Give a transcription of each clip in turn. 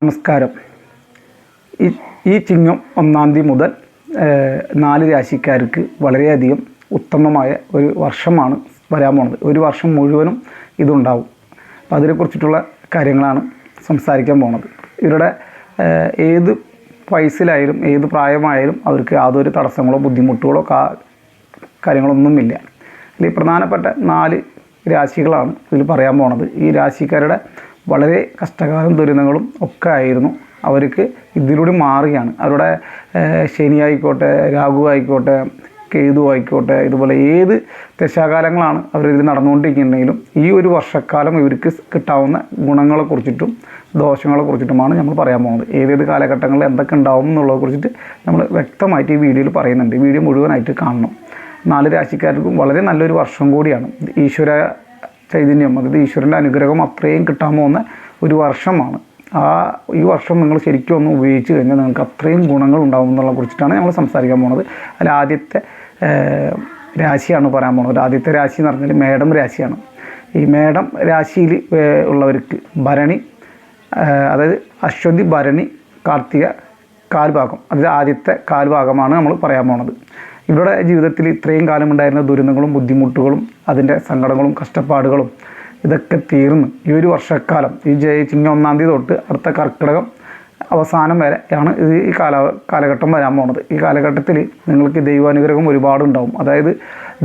നമസ്കാരം. ഈ ചിങ്ങം 1-ാം തീയതി മുതൽ 4 രാശിക്കാർക്ക് വളരെയധികം ഉത്തമമായ ഒരു വർഷമാണ് വരാൻ പോകുന്നത്. ഒരു വർഷം മുഴുവനും ഇതുണ്ടാവും. അപ്പോൾ അതിനെക്കുറിച്ചിട്ടുള്ള കാര്യങ്ങളാണ് സംസാരിക്കാൻ പോകുന്നത്. ഇവരുടെ ഏത് വയസ്സിലായാലും ഏത് പ്രായമായാലും അവർക്ക് യാതൊരു തടസ്സങ്ങളോ ബുദ്ധിമുട്ടുകളോ കാര്യങ്ങളൊന്നുമില്ല. ഇതിൽ പ്രധാനപ്പെട്ട 4 രാശികളാണ് ഇതിൽ പറയാൻ പോകുന്നത്. ഈ രാശിക്കാരുടെ വളരെ കഷ്ടകാലം ദുരിതങ്ങളും ഒക്കെ ആയിരുന്നു. അവർക്ക് ഇതിലൂടെ മാറുകയാണ്. അവരുടെ ശനി ആയിക്കോട്ടെ, രാഹു ആയിക്കോട്ടെ, കേതു ആയിക്കോട്ടെ, ഇതുപോലെ ഏത് ദശാകാലങ്ങളാണ് അവരിതിൽ നടന്നുകൊണ്ടിരിക്കുന്നുണ്ടെങ്കിലും ഈ ഒരു വർഷക്കാലം ഇവർക്ക് കിട്ടാവുന്ന ഗുണങ്ങളെക്കുറിച്ചിട്ടും ദോഷങ്ങളെക്കുറിച്ചിട്ടുമാണ് നമ്മൾ പറയാൻ പോകുന്നത്. ഏതേത് കാലഘട്ടങ്ങളിൽ എന്തൊക്കെ ഉണ്ടാവും എന്നുള്ളതിനെ കുറിച്ചിട്ട് നമ്മൾ വ്യക്തമായിട്ട് ഈ വീഡിയോയിൽ പറയുന്നുണ്ട്. ഈ വീഡിയോ മുഴുവനായിട്ട് കാണണം. 4 രാശിക്കാർക്കും വളരെ നല്ലൊരു വർഷം കൂടിയാണ്. ഈശ്വര ചൈതന്യം, അതായത് ഈശ്വരൻ്റെ അനുഗ്രഹം അത്രയും കിട്ടാൻ പോകുന്ന ഒരു വർഷമാണ്. ഈ വർഷം നിങ്ങൾ ശരിക്കും ഒന്ന് ഉപയോഗിച്ച് കഴിഞ്ഞാൽ നിങ്ങൾക്ക് അത്രയും ഗുണങ്ങൾ ഉണ്ടാകും എന്നുള്ളതിനെ കുറിച്ചിട്ടാണ് നമ്മൾ സംസാരിക്കാൻ പോകുന്നത്. അതിൽ ആദ്യത്തെ രാശിയാണ് പറയാൻ പോകുന്നത്. ആദ്യത്തെ രാശി എന്ന് പറഞ്ഞാൽ മേടം രാശിയാണ്. ഈ മേടം രാശിയിൽ ഉള്ളവർക്ക് ഭരണി, അതായത് അശ്വതി, ഭരണി, കാർത്തിക കാൽഭാഗം, അതായത് ആദ്യത്തെ കാൽഭാഗമാണ് നമ്മൾ പറയാൻ പോകുന്നത്. ഇവരുടെ ജീവിതത്തിൽ ഇത്രയും കാലം ഉണ്ടായിരുന്ന ദുരിതങ്ങളും ബുദ്ധിമുട്ടുകളും അതിൻ്റെ സങ്കടങ്ങളും കഷ്ടപ്പാടുകളും ഇതൊക്കെ തീർന്ന് ഈ ഒരു വർഷക്കാലം, ഈ ചിങ്ങം 1-ാം തീയതി തൊട്ട് അടുത്ത കർക്കിടകം അവസാനം വരെ ആണ് ഈ കാലഘട്ടം വരാൻ പോകുന്നത്. ഈ കാലഘട്ടത്തിൽ നിങ്ങൾക്ക് ദൈവാനുഗ്രഹം ഒരുപാടുണ്ടാവും. അതായത്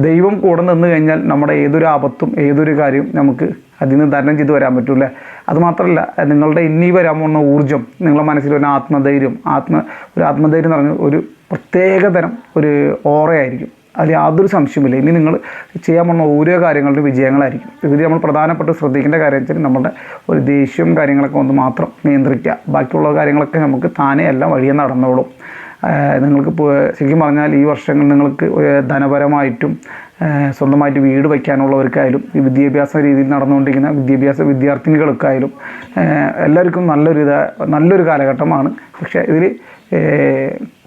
ദൈവം കൂടെ നിന്ന് കഴിഞ്ഞാൽ നമ്മുടെ ഏതൊരു ആപത്തും ഏതൊരു കാര്യവും നമുക്ക് അതിൽ നിന്ന് തരണം ചെയ്ത് വരാൻ പറ്റൂല്ലേ. അതുമാത്രമല്ല, നിങ്ങളുടെ ഇനി വരാൻ പോകുന്ന ഊർജ്ജം, നിങ്ങളുടെ മനസ്സിൽ ഒരു ആത്മധൈര്യം എന്ന് പറഞ്ഞ ഒരു പ്രത്യേകതരം ഒരു ഓറയായിരിക്കും. അതിൽ യാതൊരു സംശയമില്ല. ഇനി നിങ്ങൾ ചെയ്യാൻ പോകുന്ന ഓരോ കാര്യങ്ങളുടെ വിജയങ്ങളായിരിക്കും. ഇതിൽ നമ്മൾ പ്രധാനപ്പെട്ട് ശ്രദ്ധിക്കേണ്ട കാര്യം വെച്ചാൽ നമ്മുടെ ഒരു ദേഷ്യവും കാര്യങ്ങളൊക്കെ ഒന്ന് മാത്രം നിയന്ത്രിക്കുക. ബാക്കിയുള്ള കാര്യങ്ങളൊക്കെ നമുക്ക് താനേ എല്ലാം വഴിയെ നടന്നോളും. നിങ്ങൾക്ക് ശരിക്കും പറഞ്ഞാൽ ഈ വർഷങ്ങൾ നിങ്ങൾക്ക് ധനപരമായിട്ടും സ്വന്തമായിട്ട് വീട് വയ്ക്കാനുള്ളവർക്കായാലും ഈ വിദ്യാഭ്യാസ രീതിയിൽ നടന്നുകൊണ്ടിരിക്കുന്ന വിദ്യാർത്ഥിനികൾക്കായാലും എല്ലാവർക്കും നല്ലൊരു കാലഘട്ടമാണ്. പക്ഷേ ഇതിൽ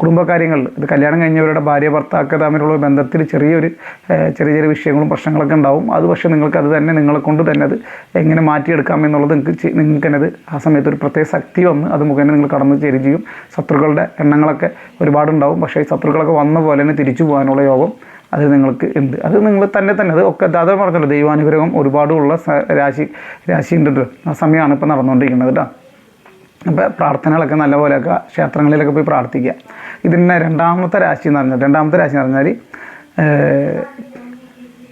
കുടുംബകാര്യങ്ങളിൽ, ഇത് കല്യാണം കഴിഞ്ഞവരുടെ ഭാര്യ ഭർത്താക്കൾ തമ്മിലുള്ള ബന്ധത്തിൽ ചെറിയ വിഷയങ്ങളും പ്രശ്നങ്ങളൊക്കെ ഉണ്ടാവും. അത് പക്ഷേ അത് തന്നെ നിങ്ങളെ കൊണ്ട് തന്നെ അത് എങ്ങനെ മാറ്റിയെടുക്കാം എന്നുള്ളത് നിങ്ങൾക്ക് തന്നെ ആ സമയത്ത് ഒരു പ്രത്യേക ശക്തി വന്ന് അത് മുഖേന നിങ്ങൾ കടന്നു ചേരുകയും ചെയ്യും. ശത്രുക്കളുടെ എണ്ണങ്ങളൊക്കെ ഒരുപാടുണ്ടാവും. പക്ഷേ ഈ ശത്രുക്കളൊക്കെ വന്ന പോലെ തന്നെ തിരിച്ചു പോകാനുള്ള യോഗം അത് നിങ്ങൾക്ക് ഉണ്ട്. അത് നിങ്ങൾ തന്നെ അത് ഒക്കെ അത് പറഞ്ഞല്ലോ, ദൈവാനുഗ്രഹം ഒരുപാടുള്ള രാശി ഉണ്ട്. ആ സമയമാണ് ഇപ്പോൾ നടന്നുകൊണ്ടിരിക്കുന്നത് കേട്ടോ. അപ്പോൾ പ്രാർത്ഥനകളൊക്കെ നല്ലപോലെയൊക്കെ ക്ഷേത്രങ്ങളിലൊക്കെ പോയി പ്രാർത്ഥിക്കുക. ഇതിൻ്റെ രണ്ടാമത്തെ രാശി എന്ന് പറഞ്ഞാൽ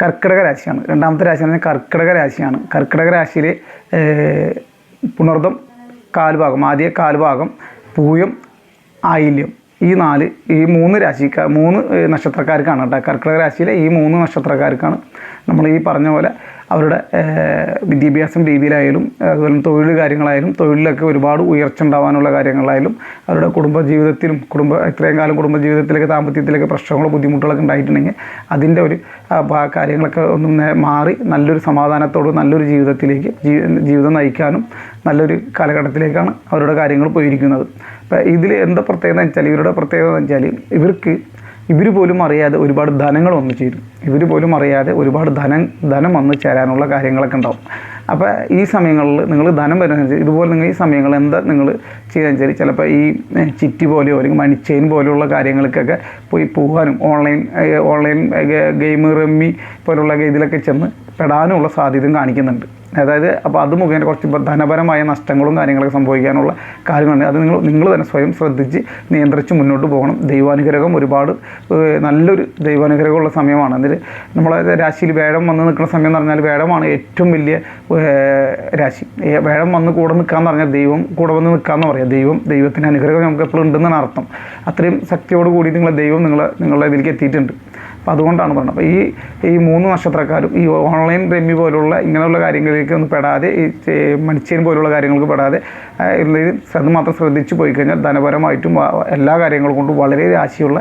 കർക്കിടക രാശിയാണ്. രണ്ടാമത്തെ രാശി എന്ന് പറഞ്ഞാൽ കർക്കിടക രാശിയാണ്. കർക്കിടക രാശിയിൽ പുണർദം കാൽഭാഗം, ആദ്യ കാൽഭാഗം, പൂയം, ആയില്യം, ഈ 3 നക്ഷത്രക്കാർക്കാണ് കേട്ടോ. കർക്കിടക രാശിയിലെ ഈ 3 നക്ഷത്രക്കാർക്കാണ് നമ്മൾ ഈ പറഞ്ഞ പോലെ അവരുടെ വിദ്യാഭ്യാസം രീതിയിലായാലും അതുപോലെ തൊഴിൽ കാര്യങ്ങളായാലും തൊഴിലിലൊക്കെ ഒരുപാട് ഉയർച്ച ഉണ്ടാകാനുള്ള കാര്യങ്ങളായാലും അവരുടെ കുടുംബജീവിതത്തിലും ഇത്രയും കാലം കുടുംബജീവിതത്തിലൊക്കെ ദാമ്പത്യത്തിലൊക്കെ പ്രശ്നങ്ങളോ ബുദ്ധിമുട്ടുകളൊക്കെ ഉണ്ടായിട്ടുണ്ടെങ്കിൽ അതിൻ്റെ ഒരു കാര്യങ്ങളൊക്കെ ഒന്നും മാറി നല്ലൊരു സമാധാനത്തോട് നല്ലൊരു ജീവിതം നയിക്കാനും നല്ലൊരു കാലഘട്ടത്തിലേക്കാണ് അവരുടെ കാര്യങ്ങൾ പോയിരിക്കുന്നത്. അപ്പോൾ ഇതിൽ എന്താ പ്രത്യേകത വെച്ചാൽ, ഇവരുടെ പ്രത്യേകത എന്ന് വെച്ചാൽ ഇവർ പോലും അറിയാതെ ഒരുപാട് ധനങ്ങൾ വന്നു ചേരും. ഇവർ പോലും അറിയാതെ ഒരുപാട് ധനം വന്നു ചേരാനുള്ള കാര്യങ്ങളൊക്കെ ഉണ്ടാവും. അപ്പോൾ ഈ സമയങ്ങളിൽ നിങ്ങൾ ധനം വരുന്നത് ഇതുപോലെ നിങ്ങൾ ഈ സമയങ്ങൾ എന്താ നിങ്ങൾ ചെയ്യാൻ വെച്ചാൽ ചിലപ്പോൾ ഈ ചിറ്റി പോലെയോ അല്ലെങ്കിൽ മണി ചെയിൻ പോലെയുള്ള കാര്യങ്ങൾക്കൊക്കെ പോകാനും ഓൺലൈൻ ഗെയിം റമ്മി പോലുള്ള ഇതിലൊക്കെ ചെന്ന് പെടാനുമുള്ള സാധ്യതയും കാണിക്കുന്നുണ്ട്. അതായത് അപ്പോൾ അത് മുഖേന കുറച്ച് ധനപരമായ നഷ്ടങ്ങളും കാര്യങ്ങളൊക്കെ സംഭവിക്കാനുള്ള കാര്യങ്ങളുണ്ട്. അത് നിങ്ങൾ തന്നെ സ്വയം ശ്രദ്ധിച്ച് നിയന്ത്രിച്ച് മുന്നോട്ട് പോകണം. ദൈവാനുഗ്രഹം നല്ലൊരു ദൈവാനുഗ്രഹമുള്ള സമയമാണ്. അതിൽ നമ്മളെ രാശിയിൽ വേഴം വന്ന് നിൽക്കുന്ന സമയം എന്ന് പറഞ്ഞാൽ വേഴമാണ് ഏറ്റവും വലിയ രാശി. വേഴം വന്ന് കൂടെ നിൽക്കാന്ന് പറഞ്ഞാൽ ദൈവം കൂടെ വന്ന് നിൽക്കാമെന്ന് പറയാം. ദൈവത്തിൻ്റെ അനുഗ്രഹം നമുക്ക് എപ്പോഴും ഉണ്ടെന്നാണ് അർത്ഥം. അത്രയും ശക്തിയോട് കൂടി ദൈവം നിങ്ങളുടെ ഇതിലേക്ക് എത്തിയിട്ടുണ്ട്. അപ്പോൾ അതുകൊണ്ടാണ് പറയുന്നത്. അപ്പോൾ ഈ 3 നക്ഷത്രക്കാരും ഈ ഓൺലൈൻ റമ്മി പോലുള്ള ഇങ്ങനെയുള്ള കാര്യങ്ങളിലേക്ക് ഒന്നും പെടാതെ, ഈ മണിച്ചേൻ പോലുള്ള കാര്യങ്ങൾക്ക് പെടാതെ അത് മാത്രം ശ്രദ്ധിച്ചു പോയി കഴിഞ്ഞാൽ ധനപരമായിട്ടും എല്ലാ കാര്യങ്ങളും കൊണ്ടും വളരെ രാശിയുള്ള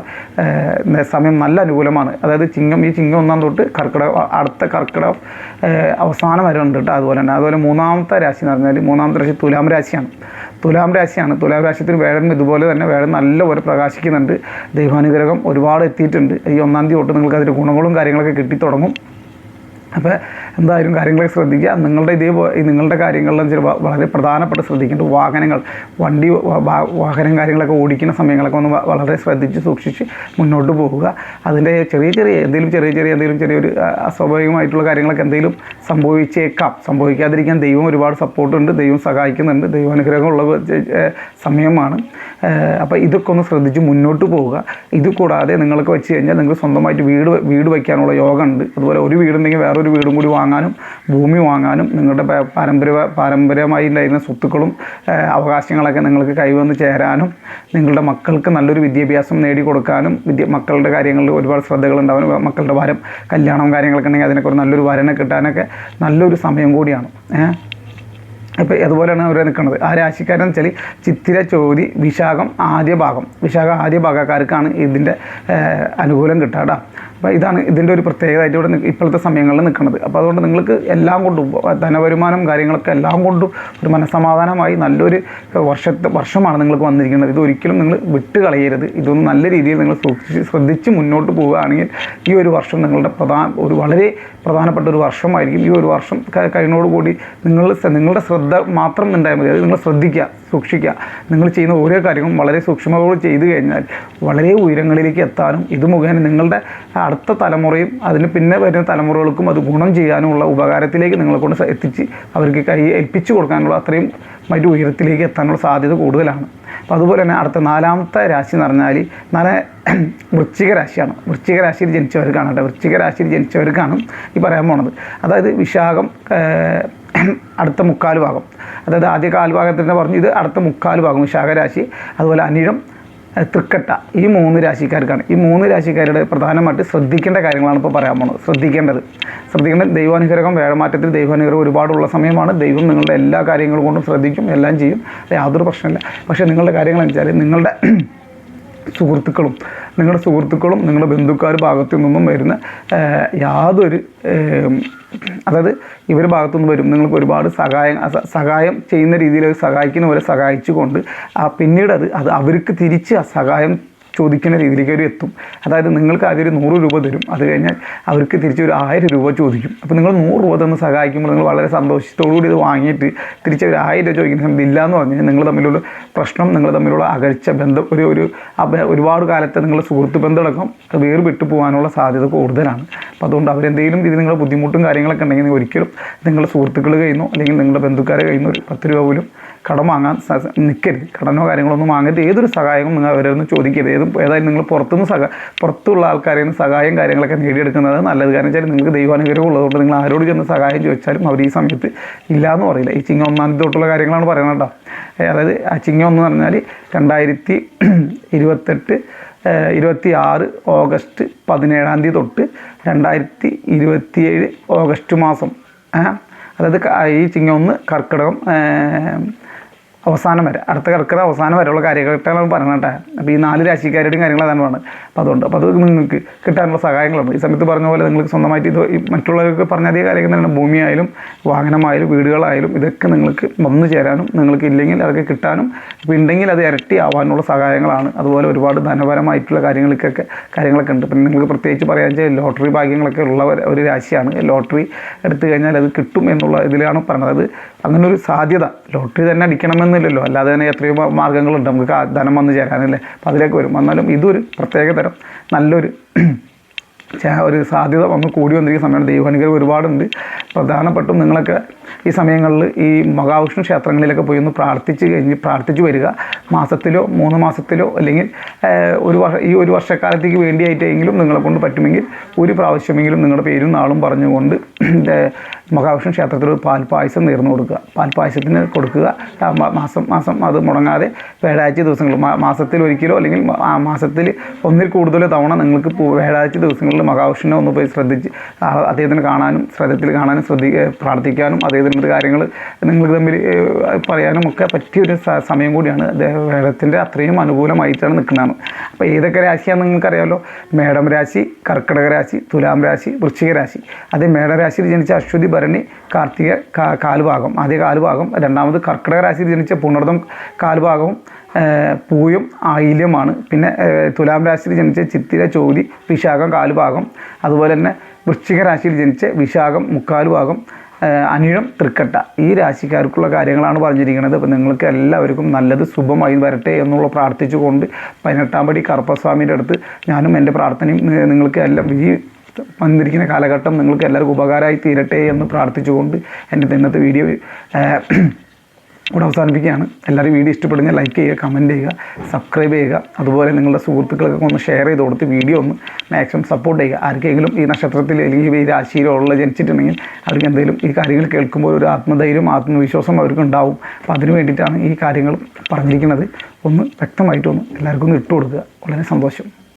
സമയം നല്ല അനുകൂലമാണ്. അതായത് ഈ ചിങ്ങം 1-ാം തൊട്ട് അടുത്ത കർക്കിടകം അവസാനം വരെ ഉണ്ട് കേട്ടോ. അതുപോലെ മൂന്നാമത്തെ രാശി എന്ന് പറഞ്ഞാൽ മൂന്നാമത്തെ രാശി തുലാം രാശിയാണ്. തുലാം രാശിത്തിന് വേഴം ഇതുപോലെ തന്നെ വേഴം നല്ലപോലെ പ്രകാശിക്കുന്നുണ്ട്. ദൈവാനുഗ്രഹം ഒരുപാട് എത്തിയിട്ടുണ്ട്. ഈ 1-ാം തീയതി തൊട്ട് നിങ്ങൾക്ക് അതിൻ്റെ ഗുണങ്ങളും കാര്യങ്ങളൊക്കെ കിട്ടിത്തുടങ്ങും. അപ്പോൾ എന്തായാലും കാര്യങ്ങളൊക്കെ ശ്രദ്ധിക്കുക. നിങ്ങളുടെ കാര്യങ്ങളിലും ചില വളരെ പ്രധാനപ്പെട്ട ശ്രദ്ധിക്കേണ്ട വാഹനങ്ങൾ, വാഹനം കാര്യങ്ങളൊക്കെ ഓടിക്കുന്ന സമയങ്ങളൊക്കെ ഒന്ന് വളരെ ശ്രദ്ധിച്ച് സൂക്ഷിച്ച് മുന്നോട്ട് പോവുക. അതിൻ്റെ ചെറിയൊരു അസ്വാഭാവികമായിട്ടുള്ള കാര്യങ്ങളൊക്കെ എന്തെങ്കിലും സംഭവിക്കാതിരിക്കാൻ ദൈവം ഒരുപാട് സപ്പോർട്ടുണ്ട്, ദൈവം സഹായിക്കുന്നുണ്ട്, ദൈവാനുഗ്രഹമുള്ള സമയമാണ്. അപ്പോൾ ഇതൊക്കെ ഒന്ന് ശ്രദ്ധിച്ച് മുന്നോട്ട് പോവുക. ഇത് കൂടാതെ നിങ്ങൾക്ക് വെച്ച് കഴിഞ്ഞാൽ നിങ്ങൾ സ്വന്തമായിട്ട് വീട് വയ്ക്കാനുള്ള യോഗം ഉണ്ട്. അതുപോലെ ഒരു വീടുണ്ടെങ്കിൽ വേറൊരു വീടും കൂടി വാങ്ങാനും ഭൂമി വാങ്ങാനും നിങ്ങളുടെ പാരമ്പര്യമായി ഉണ്ടായിരുന്ന സ്വത്തുക്കളും അവകാശങ്ങളൊക്കെ നിങ്ങൾക്ക് കൈവന്ന് ചേരാനും നിങ്ങളുടെ മക്കൾക്ക് നല്ലൊരു വിദ്യാഭ്യാസം നേടിക്കൊടുക്കാനും മക്കളുടെ കാര്യങ്ങളിൽ ഒരുപാട് ശ്രദ്ധകളുണ്ടാവാനും മക്കളുടെ കല്യാണം കാര്യങ്ങളൊക്കെ ഉണ്ടെങ്കിൽ അതിനൊക്കെ ഒരു നല്ലൊരു വരനെ കിട്ടാനൊക്കെ നല്ലൊരു സമയം കൂടിയാണ്. ഇപ്പോൾ അതുപോലെയാണ് അവർ നിൽക്കുന്നത്. ആ രാശിക്കാരെന്ന് വെച്ചാൽ ചിത്തിര, ചോതി, വിശാഖം ആദ്യ ഭാഗക്കാർക്കാണ് ഇതിൻ്റെ അനുകൂലം കിട്ടുക കേട്ടോ. അപ്പോൾ ഇതാണ് ഇതിൻ്റെ ഒരു പ്രത്യേകതയായിട്ട് ഇവിടെ ഇപ്പോഴത്തെ സമയങ്ങളിൽ നിൽക്കുന്നത്. അപ്പോൾ അതുകൊണ്ട് നിങ്ങൾക്ക് എല്ലാം കൊണ്ടും ധനവരുമാനം കാര്യങ്ങളൊക്കെ എല്ലാം കൊണ്ടും ഒരു മനസ്സമാധാനമായി നല്ലൊരു വർഷമാണ് നിങ്ങൾക്ക് വന്നിരിക്കുന്നത്. ഇതൊരിക്കലും നിങ്ങൾ വിട്ട് കളയരുത്. ഇതൊന്നും നല്ല രീതിയിൽ നിങ്ങൾ ശ്രദ്ധിച്ച് മുന്നോട്ട് പോവുകയാണെങ്കിൽ ഈ ഒരു വർഷം നിങ്ങളുടെ വളരെ പ്രധാനപ്പെട്ട ഒരു വർഷമായിരിക്കും. ഈ ഒരു വർഷം കഴിഞ്ഞോടുകൂടി നിങ്ങളുടെ ശ്രദ്ധ മാത്രം ഉണ്ടായാൽ മതി. അത് നിങ്ങൾ സൂക്ഷിക്കുക. നിങ്ങൾ ചെയ്യുന്ന ഓരോ കാര്യങ്ങളും വളരെ സൂക്ഷ്മതയോടെ ചെയ്തു കഴിഞ്ഞാൽ വളരെ ഉയരങ്ങളിലേക്ക് എത്താനും ഇത് മുഖേന നിങ്ങളുടെ അടുത്ത തലമുറയും അതിന് പിന്നെ വരുന്ന തലമുറകൾക്കും അത് ഗുണം ചെയ്യാനുമുള്ള ഉപകാരത്തിലേക്ക് നിങ്ങളെ കൊണ്ട് എത്തിച്ച് അവർക്ക് ഏൽപ്പിച്ചു കൊടുക്കാനുള്ള അത്രയും മറ്റു ഉയരത്തിലേക്ക് എത്താനുള്ള സാധ്യത കൂടുതലാണ്. അപ്പോൾ അതുപോലെ തന്നെ അടുത്ത 4ാമത്തെ രാശി എന്ന് പറഞ്ഞാൽ വൃശ്ചിക രാശിയാണ്. വൃശ്ചിക രാശിയിൽ ജനിച്ചവർക്കാണ് കേട്ടോ. വൃശ്ചിക രാശിയിൽ ജനിച്ചവർക്കാണ് ഈ പറയാൻ പോണത്. അതായത് വിശാഖം അടുത്ത 3/4 ഭാഗം, അതായത് ആദ്യ കാൽഭാഗത്തിൻ്റെ പറഞ്ഞു, ഇത് അടുത്ത 3/4 ഭാഗം വിശാഖരാശി, അതുപോലെ അനിഴം, തൃക്കട്ട, ഈ 3 രാശിക്കാർക്കാണ്. ഈ 3 രാശിക്കാരുടെ പ്രധാനമായിട്ട് ശ്രദ്ധിക്കേണ്ട കാര്യങ്ങളാണ് ഇപ്പോൾ പറയാൻ പോകുന്നത്. ശ്രദ്ധിക്കേണ്ടത് ദൈവാനുഗ്രഹം, വേഴമാറ്റത്തിൽ ദൈവാനുഗ്രഹം ഒരുപാടുള്ള സമയമാണ്. ദൈവം നിങ്ങളുടെ എല്ലാ കാര്യങ്ങളും കൊണ്ടും ശ്രദ്ധിക്കും, എല്ലാം ചെയ്യും, യാതൊരു പ്രശ്നമില്ല. പക്ഷേ നിങ്ങളുടെ കാര്യങ്ങളെന്ന് വെച്ചാൽ നിങ്ങളുടെ സുഹൃത്തുക്കളും നിങ്ങളുടെ ബന്ധുക്കാർ ഭാഗത്തു നിന്നും വരുന്ന യാതൊരു അതായത് ഇവരുടെ ഭാഗത്തുനിന്ന് വരും നിങ്ങൾക്ക് ഒരുപാട് സഹായം ചെയ്യുന്ന രീതിയിൽ സഹായിക്കുന്നവരെ സഹായിച്ചുകൊണ്ട് പിന്നീട് അത് അവർക്ക് തിരിച്ച് ആ സഹായം ചോദിക്കുന്ന രീതിയിലേക്ക് അവർ എത്തും. അതായത് നിങ്ങൾക്ക് ആദ്യം ഒരു 100 രൂപ തരും, അത് കഴിഞ്ഞാൽ അവർക്ക് തിരിച്ച് ഒരു 1000 രൂപ ചോദിക്കും. അപ്പോൾ നിങ്ങൾ 100 രൂപ തന്ന് സഹായിക്കുമ്പോൾ നിങ്ങൾ വളരെ സന്തോഷത്തോടുകൂടി ഇത് വാങ്ങിയിട്ട് തിരിച്ച് ഒരു 1000 രൂപ ചോദിക്കുന്ന സമയത്ത് ഇല്ല എന്ന് പറഞ്ഞു കഴിഞ്ഞാൽ നിങ്ങൾ തമ്മിലുള്ള പ്രശ്നം, നിങ്ങൾ തമ്മിലുള്ള അകൽച്ച ബന്ധം, ഒരുപാട് കാലത്തെ നിങ്ങളുടെ സുഹൃത്ത് ബന്ധമടക്കം വേർപെട്ടു പോകാനുള്ള സാധ്യത കൂടുതലാണ്. അപ്പോൾ അതുകൊണ്ട് അവരെന്തെങ്കിലും ഇത് നിങ്ങളുടെ ബുദ്ധിമുട്ടും കാര്യങ്ങളൊക്കെ ഉണ്ടെങ്കിൽ ഒരിക്കലും നിങ്ങളുടെ സുഹൃത്തുക്കൾ കയ്യുന്നോ അല്ലെങ്കിൽ നിങ്ങളുടെ ബന്ധുക്കാരെ കയ്യുന്നോ ഒരു 10 രൂപ പോലും കടം വാങ്ങാൻ നിൽക്കരുത്. കടനോ കാര്യങ്ങളൊന്നും വാങ്ങരുത്. ഏതൊരു സഹായവും നിങ്ങൾ അവരൊന്ന് ചോദിക്കരുത്. ഏതായാലും നിങ്ങൾ പുറത്തുള്ള ആൾക്കാരിൽ നിന്ന് സഹായം കാര്യങ്ങളൊക്കെ നേടിയെടുക്കുന്നത് നല്ലത്. കാരണം വെച്ചാൽ നിങ്ങൾക്ക് ദൈവാനുഗ്രഹം ഉള്ളതുകൊണ്ട് നിങ്ങൾ ആരോട് ചെന്ന് സഹായം ചോദിച്ചാലും അവർ ഈ സമയത്ത് ഇല്ല എന്ന് പറയില്ല. ഈ ചിങ്ങം 1-ാം തീയതി തൊട്ടുള്ള കാര്യങ്ങളാണ് പറയുന്നത് കേട്ടോ. അതായത് ആ ചിങ്ങം എന്ന് പറഞ്ഞാൽ 2026 ഓഗസ്റ്റ് 17-ാം തീയതി തൊട്ട് 2027 ഓഗസ്റ്റ് മാസം, അതായത് ഈ ചിങ്ങം 1 കർക്കിടകം അവസാനം വരെ, അടുത്ത കർക്കിടക അവസാനം വരെയുള്ള കാര്യങ്ങളാണ് പറയുന്നത് കേട്ടോ. അപ്പോൾ ഈ 4 രാശിക്കാരുടെയും കാര്യങ്ങൾ അതാണ് പറയുന്നത്. അപ്പോൾ അത് നിങ്ങൾക്ക് കിട്ടാനുള്ള സഹായങ്ങളുണ്ട്. ഈ സമയത്ത് പറഞ്ഞ പോലെ നിങ്ങൾക്ക് സ്വന്തമായിട്ട് ഇത് മറ്റുള്ളവർക്ക് പറഞ്ഞ അതേ കാര്യങ്ങൾ തന്നെ, ഭൂമിയായാലും വാഹനമായാലും വീടുകളായാലും ഇതൊക്കെ നിങ്ങൾക്ക് വന്നു ചേരാനും, നിങ്ങൾക്ക് ഇല്ലെങ്കിൽ അതൊക്കെ കിട്ടാനും, ഇപ്പോൾ ഉണ്ടെങ്കിൽ അത് ഇരട്ടി ആവാനുള്ള സഹായങ്ങളാണ്. അതുപോലെ ഒരുപാട് ധനപരമായിട്ടുള്ള കാര്യങ്ങളൊക്കെ ഉണ്ട്. പിന്നെ നിങ്ങൾക്ക് പ്രത്യേകിച്ച് പറയാൻ വെച്ചാൽ ലോട്ടറി ഭാഗ്യങ്ങളൊക്കെ ഉള്ള ഒരു രാശിയാണ്. ലോട്ടറി എടുത്തു കഴിഞ്ഞാൽ അത് കിട്ടും എന്നുള്ള ഇതിലാണ് പറഞ്ഞത്. അത് അങ്ങനൊരു സാധ്യത, ലോട്ടറി തന്നെ അടിക്കണമെന്നില്ലല്ലോ, അല്ലാതെ തന്നെ എത്രയോ മാർഗ്ഗങ്ങളുണ്ട് നമുക്ക് ധനം വന്നു ചേരാനല്ലേ. അപ്പോൾ അതിലേക്ക് വരും. എന്നാലും ഇതൊരു പ്രത്യേക തരം നല്ലൊരു സാധ്യത വന്ന് കൂടി വന്നിരിക്കുന്ന സമയമാണ്. ദൈവാനുഗ്രഹം ഒരുപാടുണ്ട്. പ്രധാനപ്പെട്ടും നിങ്ങളൊക്കെ ഈ സമയങ്ങളിൽ ഈ മഹാവിഷ്ണു ക്ഷേത്രങ്ങളിലൊക്കെ പോയി ഒന്ന് പ്രാർത്ഥിച്ച് വരിക. മാസത്തിലോ 3 മാസത്തിലോ അല്ലെങ്കിൽ ഈ ഒരു വർഷക്കാലത്തേക്ക് വേണ്ടിയായിട്ടെങ്കിലും നിങ്ങളെ കൊണ്ട് പറ്റുമെങ്കിൽ ഒരു പ്രാവശ്യമെങ്കിലും നിങ്ങളുടെ പേരും നാളും പറഞ്ഞുകൊണ്ട് മഹാവിഷ്ണു ക്ഷേത്രത്തിൽ പാൽപ്പായസം നേർന്നു കൊടുക്കുക. പാൽപ്പായസത്തിന് കൊടുക്കുക. മാസം അത് മുടങ്ങാതെ വ്യാഴാഴ്ച ദിവസങ്ങൾ, മാസത്തിൽ ഒരിക്കലോ അല്ലെങ്കിൽ മാസത്തിൽ 1-ൽ കൂടുതലോ തവണ നിങ്ങൾക്ക് വ്യാഴാഴ്ച ദിവസങ്ങളിൽ മഹാവിഷ്ണുവിനെ ഒന്ന് പോയി ശ്രദ്ധിച്ച് അദ്ദേഹത്തിന് കാണാനും പ്രാർത്ഥിക്കാനും അദ്ദേഹത്തിൻ്റെ കാര്യങ്ങൾ നിങ്ങൾക്ക് തമ്മിൽ പറയാനും ഒക്കെ പറ്റിയൊരു സമയം കൂടിയാണ്. വേദത്തിൻ്റെ അത്രയും അനുകൂലമായിട്ടാണ് നിൽക്കുന്നതാണ്. അപ്പോൾ ഏതൊക്കെ രാശിയാണെന്ന് നിങ്ങൾക്കറിയാമല്ലോ. മേടം രാശി, കർക്കിടക രാശി, തുലാം രാശി, വൃശ്ചിക രാശി. അതേ മേടരാശിയിൽ ജനിച്ച അശ്വതി, ഭരണി, കാർത്തിക കാൽഭാഗം, ആദ്യ കാൽഭാഗം. രണ്ടാമത് കർക്കിടക രാശിയിൽ ജനിച്ച പുണർദം കാൽഭാഗവും പൂയം ആയില്യമാണ്. പിന്നെ തുലാം രാശിയിൽ ജനിച്ച ചിത്തിര, ചോതി, വിശാഖം കാൽഭാഗം. അതുപോലെ തന്നെ വൃശ്ചിക രാശിയിൽ ജനിച്ച വിശാഖം 3/4 ഭാഗം, അനിഴം തൃക്കട്ട ഈ രാശിക്കാർക്കുള്ള കാര്യങ്ങളാണ് പറഞ്ഞിരിക്കുന്നത്. അപ്പോൾ നിങ്ങൾക്ക് എല്ലാവർക്കും നല്ലത് ശുഭമായി വരട്ടെ എന്നുള്ള പ്രാർത്ഥിച്ചുകൊണ്ട് 18-ാം പടി കറുപ്പസ്വാമിയുടെ അടുത്ത് ഞാനും എൻ്റെ പ്രാർത്ഥനയും നിങ്ങൾക്ക് എല്ലാം ഈ വന്നിരിക്കുന്ന കാലഘട്ടം നിങ്ങൾക്ക് എല്ലാവർക്കും ഉപകാരമായി തീരട്ടെ എന്ന് പ്രാർത്ഥിച്ചുകൊണ്ട് എൻ്റെ ഇന്നത്തെ വീഡിയോ ഇവിടെ അവസാനിപ്പിക്കുകയാണ്. എല്ലാവരും വീഡിയോ ഇഷ്ടപ്പെടുന്ന ലൈക്ക് ചെയ്യുക, കമൻറ്റ് ചെയ്യുക, സബ്സ്ക്രൈബ് ചെയ്യുക. അതുപോലെ നിങ്ങളുടെ സുഹൃത്തുക്കൾക്കൊക്കെ ഒന്ന് ഷെയർ ചെയ്ത് കൊടുത്ത് വീഡിയോ ഒന്ന് മാക്സിമം സപ്പോർട്ട് ചെയ്യുക. ആർക്കെങ്കിലും ഈ നക്ഷത്രത്തിൽ അല്ലെങ്കിൽ ഈ രാശിയിലോ ഉള്ള ജനിച്ചിട്ടുണ്ടെങ്കിൽ അവർക്ക് എന്തെങ്കിലും ഈ കാര്യങ്ങൾ കേൾക്കുമ്പോൾ ഒരു ആത്മധൈര്യം ആത്മവിശ്വാസം അവർക്ക് ഉണ്ടാവും. അപ്പോൾ അതിന് വേണ്ടിയിട്ടാണ് ഈ കാര്യങ്ങൾ പറഞ്ഞിരിക്കുന്നത്. ഒന്ന് വ്യക്തമായിട്ടൊന്ന് എല്ലാവർക്കും ഒന്ന് ഇട്ട് കൊടുക്കുക. വളരെ സന്തോഷം.